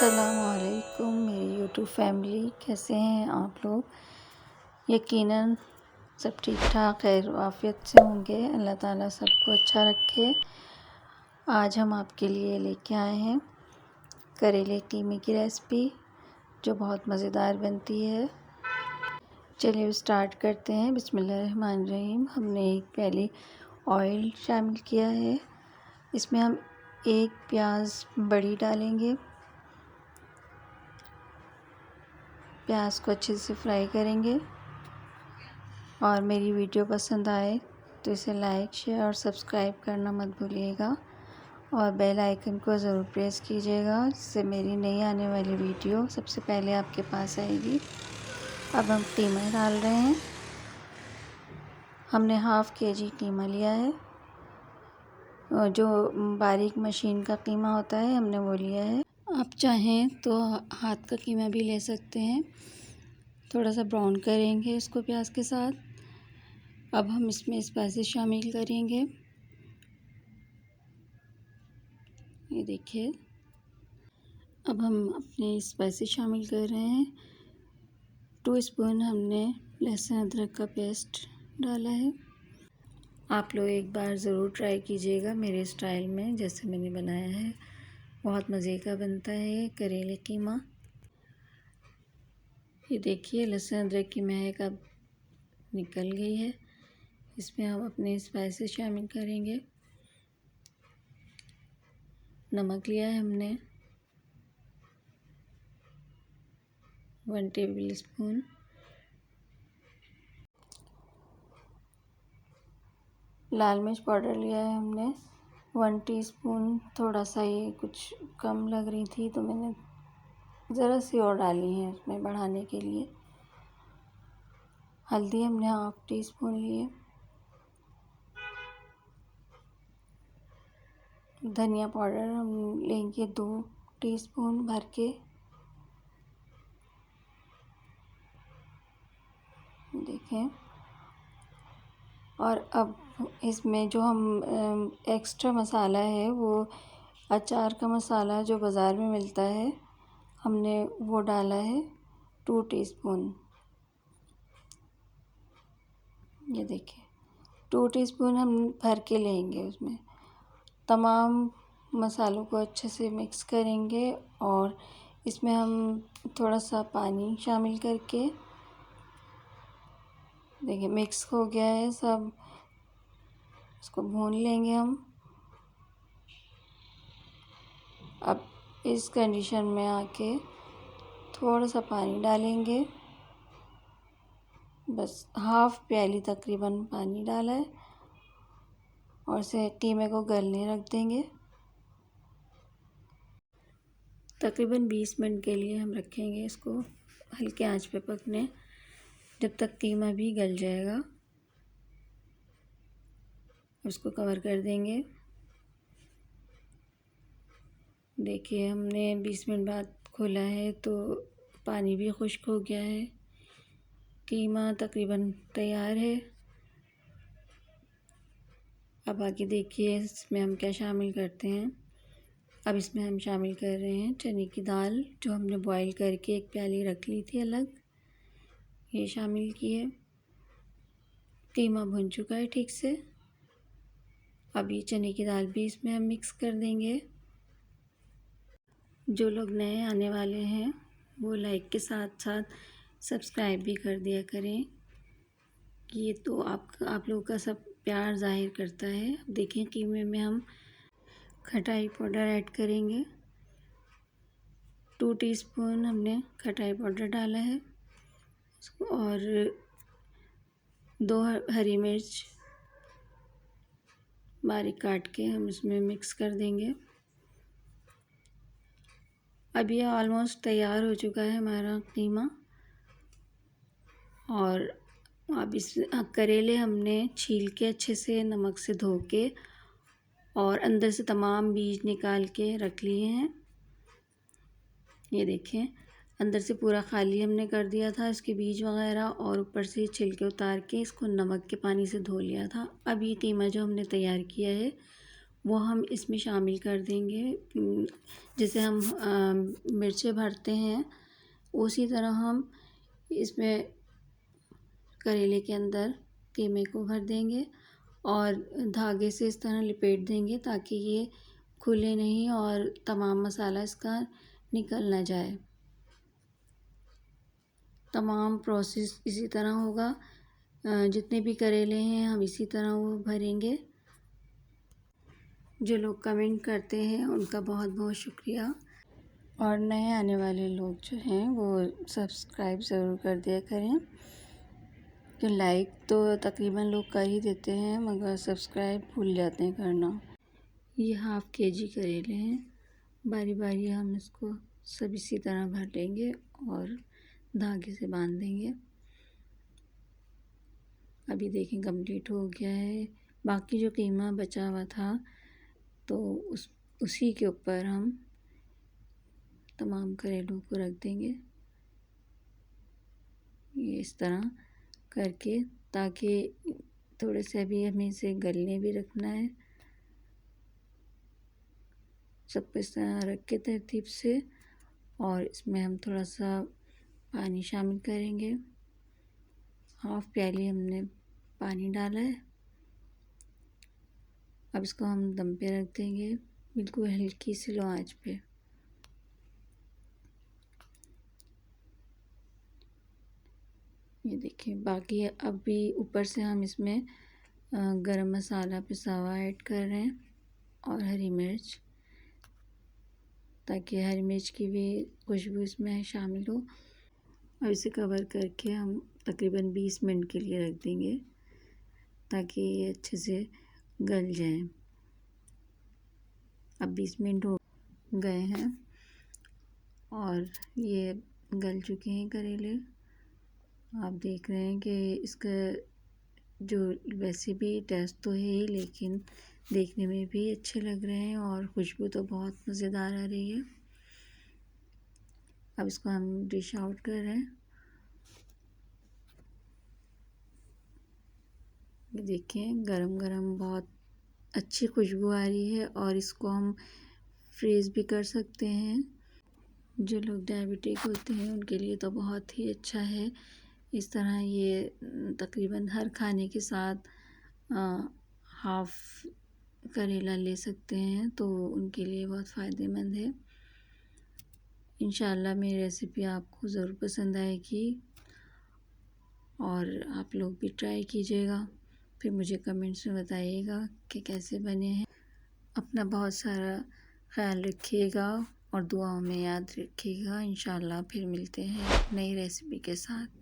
अस्सलामुअलैकुम मेरी YouTube family, कैसे हैं आप लोग। यकीनन सब ठीक ठाक खैर आफियत से होंगे। अल्लाह ताला सबको अच्छा रखे। आज हम आपके लिए लेके आए हैं करेले कीमे की रेसिपी, जो बहुत मज़ेदार बनती है। चलिए स्टार्ट करते हैं। बिस्मिल्लाहिर्रहमानिर्रहीम। हमने एक प्याली ऑयल शामिल किया है। इसमें हम एक प्याज बड़ी डालेंगे। प्याज को अच्छे से फ्राई करेंगे और मेरी वीडियो पसंद आए तो इसे लाइक शेयर और सब्सक्राइब करना मत भूलिएगा और बेल आइकन को ज़रूर प्रेस कीजिएगा, जिससे मेरी नई आने वाली वीडियो सबसे पहले आपके पास आएगी। अब हम कीमा डाल रहे हैं। हमने हाफ़ केजी कीमा लिया है, जो बारीक मशीन का कीमा होता है हमने वो लिया है। आप चाहें तो हाथ का कीमा भी ले सकते हैं। थोड़ा सा ब्राउन करेंगे इसको प्याज के साथ। अब हम इसमें स्पाइसेस शामिल करेंगे। ये देखिए, अब हम अपने स्पाइसेस शामिल कर रहे हैं। 2 स्पून हमने लहसुन अदरक का पेस्ट डाला है। आप लोग एक बार ज़रूर ट्राई कीजिएगा मेरे स्टाइल में, जैसे मैंने बनाया है। बहुत मज़े का बनता है ये करेले कीमा। ये देखिए, लहसुन अदरक की महक अब निकल गई है। इसमें हम अपने स्पाइसेस शामिल करेंगे। नमक लिया है हमने 1 टेबल स्पून। लाल मिर्च पाउडर लिया है हमने 1 टीस्पून। थोड़ा सा ये कुछ कम लग रही थी तो मैंने ज़रा सी और डाली है उसमें बढ़ाने के लिए। हल्दी हमने हाफ़ टी स्पून ली है। धनिया पाउडर हम लेंगे 2 टीस्पून भर के। देखें, और अब इसमें जो हम एक्स्ट्रा मसाला है, वो अचार का मसाला जो बाज़ार में मिलता है, हमने वो डाला है 2 टीस्पून। ये देखिए, 2 टीस्पून हम भर के लेंगे। उसमें तमाम मसालों को अच्छे से मिक्स करेंगे और इसमें हम थोड़ा सा पानी शामिल करके, देखिए मिक्स हो गया है सब। इसको भून लेंगे हम। अब इस कंडीशन में आके थोड़ा सा पानी डालेंगे, बस हाफ़ प्याली तकरीबन पानी डाला है, और इसे कीमे को गलने रख देंगे। तकरीबन 20 मिनट के लिए हम रखेंगे इसको हल्के आंच पे पकने, जब तक कीमा भी गल जाएगा। उसको कवर कर देंगे। देखिए, हमने 20 मिनट बाद खोला है तो पानी भी खुश्क हो गया है। कीमा तकरीबन तैयार है। अब आगे देखिए इसमें हम क्या शामिल करते हैं। अब इसमें हम शामिल कर रहे हैं चने की दाल, जो हमने बॉईल करके एक प्याली रख ली थी अलग। ये शामिल किए। कीमा भुन चुका है ठीक से। अब ये चने की दाल भी इसमें हम मिक्स कर देंगे। जो लोग नए आने वाले हैं वो लाइक के साथ साथ सब्सक्राइब भी कर दिया करें। ये तो आप लोगों का सब प्यार ज़ाहिर करता है। अब देखें, कीमे में हम खटाई पाउडर ऐड करेंगे। 2 टीस्पून हमने खटाई पाउडर डाला है, और 2 हरी मिर्च बारीक काट के हम इसमें मिक्स कर देंगे। अब ये ऑलमोस्ट तैयार हो चुका है हमारा कीमा। और अब इस करेले हमने छील के अच्छे से नमक से धो के और अंदर से तमाम बीज निकाल के रख लिए हैं। ये देखें, अंदर से पूरा खाली हमने कर दिया था इसके बीज वगैरह, और ऊपर से छिलके उतार के इसको नमक के पानी से धो लिया था। अब ये कीमा जो हमने तैयार किया है वो हम इसमें शामिल कर देंगे। जैसे हम मिर्चें भरते हैं उसी तरह हम इसमें करेले के अंदर कीमे को भर देंगे और धागे से इस तरह लिपेट देंगे ताकि ये खुले नहीं और तमाम मसाला इसका निकल ना जाए। तमाम प्रोसेस इसी तरह होगा। जितने भी करेले हैं हम इसी तरह वो भरेंगे। जो लोग कमेंट करते हैं उनका बहुत बहुत शुक्रिया, और नए आने वाले लोग जो हैं वो सब्सक्राइब ज़रूर कर दिया करें। कि लाइक तो तकरीबन लोग कर ही देते हैं मगर सब्सक्राइब भूल जाते हैं करना। ये हाफ़ केजी करेले हैं। बारी बारी हम इसको सब इसी तरह भर लेंगे और धागे से बांध देंगे। अभी देखें कंप्लीट हो गया है। बाकी जो कीमा बचा हुआ था तो उसी के ऊपर हम तमाम करेलों को रख देंगे ये इस तरह करके, ताकि थोड़े से अभी हमें इसे गलने भी रखना है। सबको इस तरह रख के तरतीब से, और इसमें हम थोड़ा सा पानी शामिल करेंगे। हाफ़ प्याली हमने पानी डाला है। अब इसको हम दम पे रख देंगे बिल्कुल हल्की सी लो आंच पे। ये देखिए, बाकी अभी ऊपर से हम इसमें गरम मसाला पिसा हुआ ऐड कर रहे हैं और हरी मिर्च, ताकि हरी मिर्च की भी खुशबू इसमें शामिल हो। अब इसे कवर करके हम तकरीबन 20 मिनट के लिए रख देंगे ताकि ये अच्छे से गल जाए। अब 20 मिनट हो गए हैं और ये गल चुके हैं करेले। आप देख रहे हैं कि इसका जो वैसे भी टेस्ट तो है ही, लेकिन देखने में भी अच्छे लग रहे हैं और खुशबू तो बहुत मज़ेदार आ रही है। अब इसको हम डिश आउट कर रहे हैं। ये देखें, गरम गरम बहुत अच्छी खुशबू आ रही है और इसको हम फ्रीज़ भी कर सकते हैं। जो लोग डायबिटिक होते हैं उनके लिए तो बहुत ही अच्छा है। इस तरह ये तकरीबन हर खाने के साथ हाफ़ करेला ले सकते हैं तो उनके लिए बहुत फ़ायदेमंद है। इंशाल्लाह मेरी रेसिपी आपको ज़रूर पसंद आएगी और आप लोग भी ट्राई कीजिएगा। फिर मुझे कमेंट्स में बताइएगा कि कैसे बने हैं। अपना बहुत सारा ख़्याल रखिएगा और दुआओं में याद रखिएगा। इंशाल्लाह फिर मिलते हैं नई रेसिपी के साथ।